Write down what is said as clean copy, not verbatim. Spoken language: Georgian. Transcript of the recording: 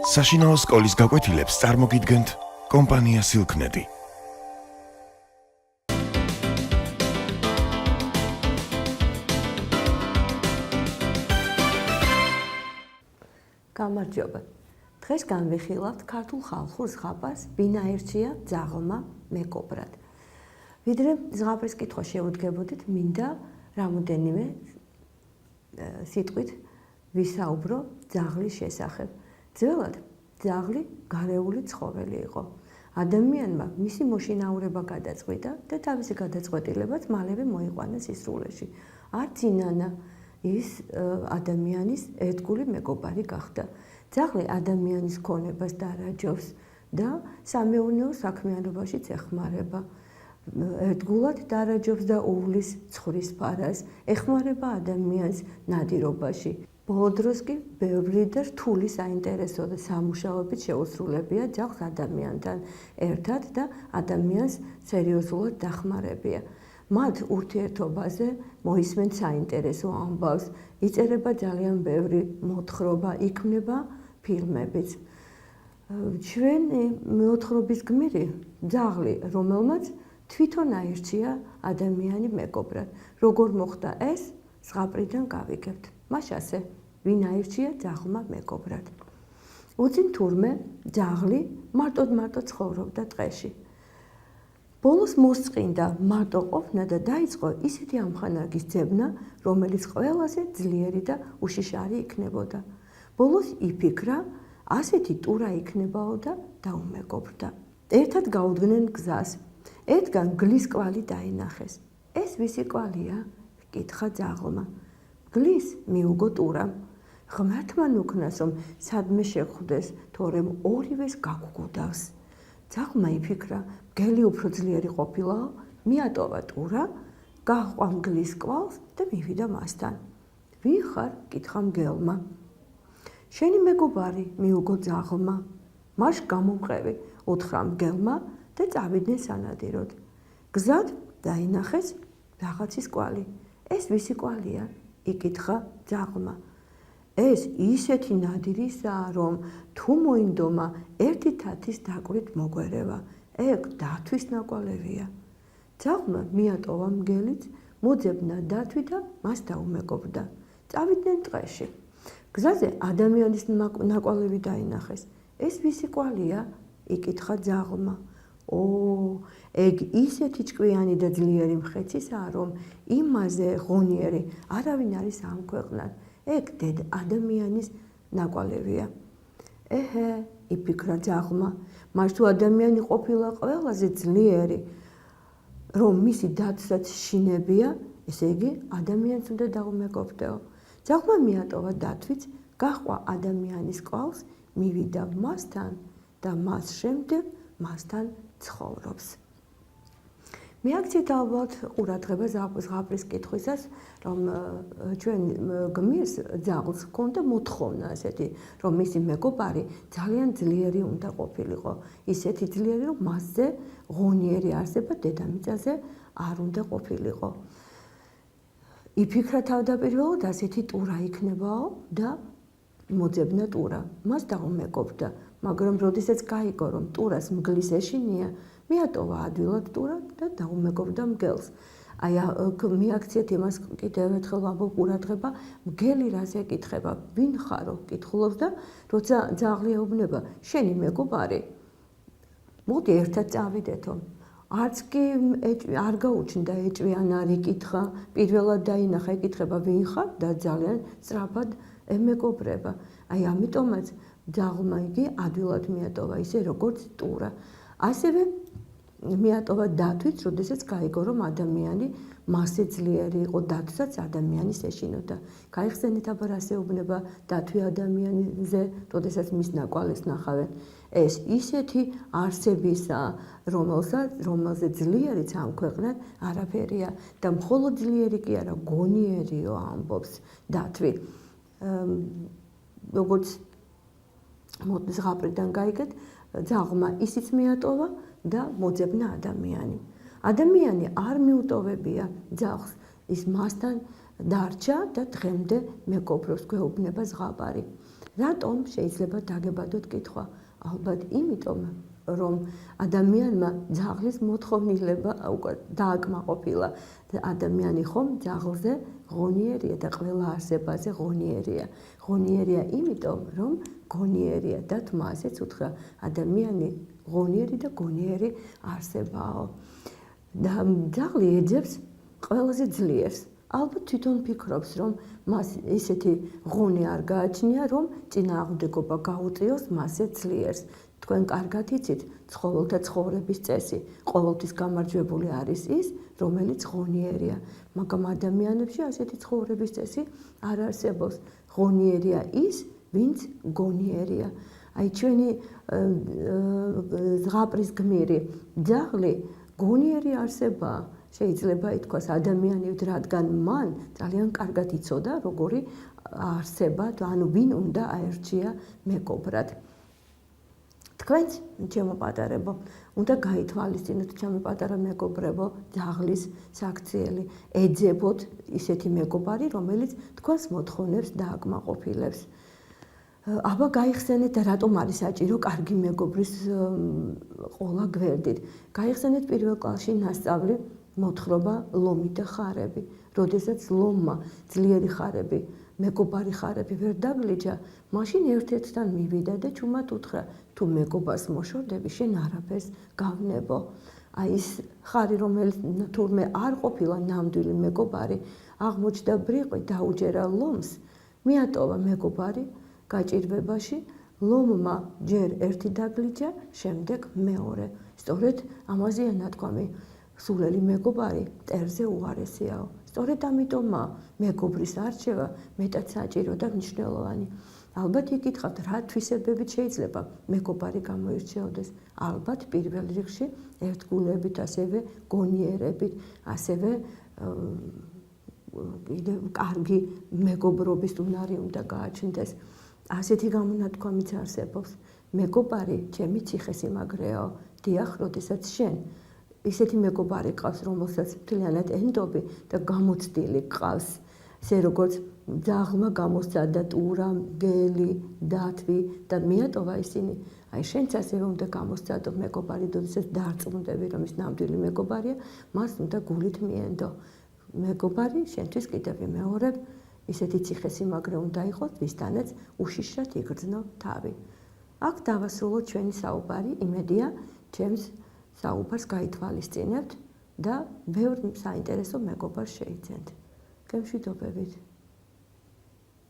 საშინაო სკოლის გაკვეთილებს წარმოგიდგენთ კომპანია Silknet. გამარჯობა. დღეს განვიხილავთ ქართულ ხალხურ ზღაპარს ვინაირჩია ძაღლმა მეკობრად. ვიდრე ზღაპრის კითხვა შევუდგებოდით, მინდა რამოდენიმე სიტყვით ვისაუბრო ძაღლის შესახებ. ძველად ძაღლი გარეული ცხოველი იყო. ადამიანმა მისი მოშინაურება გადაწყვიტა და თავისი გადაწყვეტილებაც მალევე მოიყვანა სისრულეში. არც ინანა ის ადამიანის ერთგული მეგობარი გახდა. ძაღლი ადამიანის ქონებას დარაჯობს და სამეურნეო საქმიანობაშიც ეხმარება. ერთგულად დარაჯობს და უვლის ცხრის ფარას, ეხმარება ადამიანს ნადირობაში. ბოლო დროს კი ბევრი და რთული საინტერესო და სამუშაოებით შეუსრულებია ძაღლს ადამიანთან ერთად და ადამიანს სერიოზულად დახმარებია. მათ ურთიერთობაზე მოისმენთ საინტერესო ამბავს, იწერება ძალიან ბევრი მოთხრობა, იქმნება ფილმებიც. ჩვენი მოთხრობის გმირი ძაღლი, რომელმაც თვითონ აირჩია ადამიანი მეგობრად. როგორ მოხდა ეს? ზღაპრიდან გავიგებთ. მას ასე ვინ აირჩია ძაღლმა მეგობრად. უწინ თურმე ძაღლი მარტოდ ცხოვრობდა ტყეში. ბოლოს მოსწყინდა მარტო ყოფნა და დაიწყო ისეთი ამხანაგის ძებნა, რომელიც ყველაზე ძლიერი და უშიშარი იქნებოდა. ბოლოს იფიქრა, ასეთი ტურა იქნებაო და დაუმეგობრდა. ერთად გაუდგნენ გზას. ერთგან გლის კვალი დაინახეს. ეს ვისი კვალია? კითხა ძაღლმა. გლის მიუგო ტურამ. ღმერთმა ნუქნას, რომ სადმე შეხვდეს, თორემ ორივეს გაგვგუდავს. ძაღლმა იფიქრა, მგელი უფრო ძლიერი ყოფილაო, მიატოვა ტურა, გაჰყვა მგლის კვალს და მივიდა მასთან. ვინ ხარ? კითხა მგელმა. შენი მეგობარი, მიუგო ძაღლმა. მაშ გამომყევი, უთხრა მგელმა და წავიდნენ სანადიროდ. გზად დაინახეს რაღაცის კვალი. ეს ვისი კვალია? იკითხა ძაღლმა. ეს ისეთი ნადირისაა, რომ თუ მოინდომა ერთი თათის დაკვირით მოგვერევა. ეგ დათვის ნაკვალევია. ძაღლმა მიატოვა მგელიც, მოძებნა დათვი და მას დაუმეგობრდა. წავიდნენ ტყეში. გზაზე ადამიანის ნაკვალევი დაინახეს. ეს ვისი კვალია? იკითხა ძაღლმა. ეგ ისეთი ჭკვიანი და ძლიერი მხეცისაა, რომ იმაზე ღონიერი არავინ არის ამ ქვეყნად. ეგ დედ ადამიანის ნაკვალევია. ეჰე, იფიქრა ძაღლმა, მას თუ ადამიანი ყოფილა ყველაზე ძლიერი, რომ მისი დაცვაც შინებია, ესე იგი ადამიანს უნდა დაუმეგობრდეო. ძაღლმა მიატოვა დათვიც, გაჰყვა ადამიანის კვალს, მივიდა მასთან და მას შემდეგ მასთან ცხოვრობს. მიაქციეთ ალბათ ყურადღება ზღაპრის კითხვისას, რომ ჩვენ გმირს ძაღლს ჰქონდა მოთხოვნა ასეთი, რომ მისი მეგობარი ძალიან ძლიერი უნდა ყოფილიყო. ისეთი ძლიერი, რომ მასზე ღონიერი არსება დედამიწაზე არ უნდა ყოფილიყო. იფიქრა თავდაპირველად ასეთი ტურა იქნებაო და მოძებნა ტურა. მას დაუმეგობრდა, მაგრამ როდესაც გაიგო, რომ ტურას მგლის ეშინია, მიატოვა ადვილად ტურა და დაუმეგობრდა მგელს. აი მიაქციეთ იმას კიდევ ერთხელ ვამბობ ყურადღება, მგელი რას ეკითხება, ვინ ხარო? კითხულობს და როცა ძაღლი ეუბნება, შენი მეგობარი, მოდი ერთად წავიდეთო. არც კი არ გაუჩნდა ეჭვიან არ იკითხა, პირველად დაინახა, ეკითხება ვინ ხარ და ძალიან სწრაფად ემეგობრება. აი ამიტომაც ძაღლმა იგი ადვილად მიატოვა, ისე როგორც ტურა. ასევე მიატოვა დათვით, როდესაც გაიგო, რომ ადამიანი მასზე ძლიერი იყო, დათვსაც ადამიანის ეშინოდა. გაიხსენეთ აბა რას ეუბნება დათვი ადამიანზე, როდესაც მის ნაკვალეს ნახავენ. ეს ისეთი არსებისაა, რომელზე ძლიერიც ამ ქვეყნად არაფერია და მხოლოდ ძლიერი კი არა, გონიერიო ამბობს დათვი. როგორც ზღაპრიდან გაიგეთ, ძაღლმა ისიც მიატოვა და მოძებნა ადამიანი. ადამიანი არ მიუტოვებია ძაღლს, ის მასთან დარჩა და დღემდე მეგობრობს, გვეუბნება ზღაპარი. რატომ შეიძლება დაგებადოთ კითხვა? ალბათ იმიტომ, რომ ადამიანმა ძაღლის მოთხოვნილება უკვე დააკმაყოფილა. ადამიანი ხომ ძაღლზე ღონიერია და ყველა არსებაზე ღონიერია. ღონიერია იმიტომ, რომ გონიერია და თმასეც უთხრა ადამიანი ღონიერი და გონიერი არსებაო. და ძაღლი ეძებს ყველაზე ძლიერს. ალბათ თვითონ ფიქრობს, რომ მას ისეთი ღონე არ გააჩნია, რომ წინააღმდეგობა გაუწიოს მასე ძლიერს. თქვენ კარგად იცით, ცხოველთა ცხოვრების წესი. ყოველთვის გამარჯვებული არის ის, რომელიც ღონიერია. მაგრამ ადამიანებში ასეთი ცხოვრების წესი არ არსებობს. ღონიერია ის, ვინც გონიერია. აი ჩვენი ზღაპრის გმირი ძაღლი გონიერი არსებაა. შეიძლება ითქვას ადამიანივით, რადგან მან ძალიან კარგად იცოდა, როგორი არსება, ანუ ვინ უნდა აერჩია მეგობრად. თქვენც, ჩემო პატარებო, უნდა გაითვალისწინოთ, ჩემო პატარა მეგობრებო, ძაღლის საქციელი, ეძებოთ ისეთი მეგობარი, რომელიც თქვენს მოთხოვნებს დააკმაყოფილებს. აბა გაიხსენეთ და რატომ არის საჭირო კარგი მეგობრის ყოლა გვერდით. გაიხსენეთ პირველ კლასში ნასწავლი მოთხრობა ლომი და ხარები. როდესაც ლომმა ძლიერი ხარები, მეგობარი ხარები ვერ დაგლიჯა, მაშინ ერთ-ერთთან მივიდა და ჩუმად უთხრა, თუ მეგობას მოშორდები, შენ არაფერს გავნებო. აი ეს ხარი, რომელიც თურმე არ ყოფილა ნამდვილი მეგობარი, აღმოჩნდა ბრიყვი, დაუჯერა ლომს, მიატოვა მეგობარი გაჭირვებაში, ლომმა ჯერ ერთი დაგლიჯა, შემდეგ მეორე. სწორედ ამაზეა ნათქვამი. სულელი მეგობარი მტერზე უარესიაო. სწორედ ამიტომაა მეგობრის არჩევა მეტად საჭირო და მნიშვნელოვანი. ალბათ იკითხავთ, რა თვისებებით შეიძლება მეგობარი გამოირჩეოდეს? ალბათ პირველ რიგში ერთგულებით, ასევე გონიერებით, ასევე კარგი მეგობრობის უნარი უნდა გააჩნდეს. ასეთი გამონათქვამიც არსებობს. მეგობარი ჩემი ციხესიმაგრეო. დიახ, როდესაც შენ ისეთი მეგობარი ყავს, რომელსაც მთლიანად ენდობი და გამოცდილი ყავს. ესე როგორც ძაღლმა გამოსცადა ტურა, მგელი, დათვი და მიატოვა ისინი. აი შენც ასევე უნდა გამოსცადო მეგობარი, როდესაც დარწმუნდები, რომ ის ნამდვილი მეგობარია, მას უნდა გულით მიენდო. მეგობარი შენთვის კიდევ ვიმეორებ, ისეთი ციხესიმაგრე უნდა იყოს, ვისთანაც უშიშრად იგრძნო თავი. აქ დავასრულოთ ჩვენი საუბარი, იმედია, ჩემს საუბარს გაითვალისწინებთ და ბევრ საინტერესო მეგობარს შეიძენთ. გემშვიდობებით.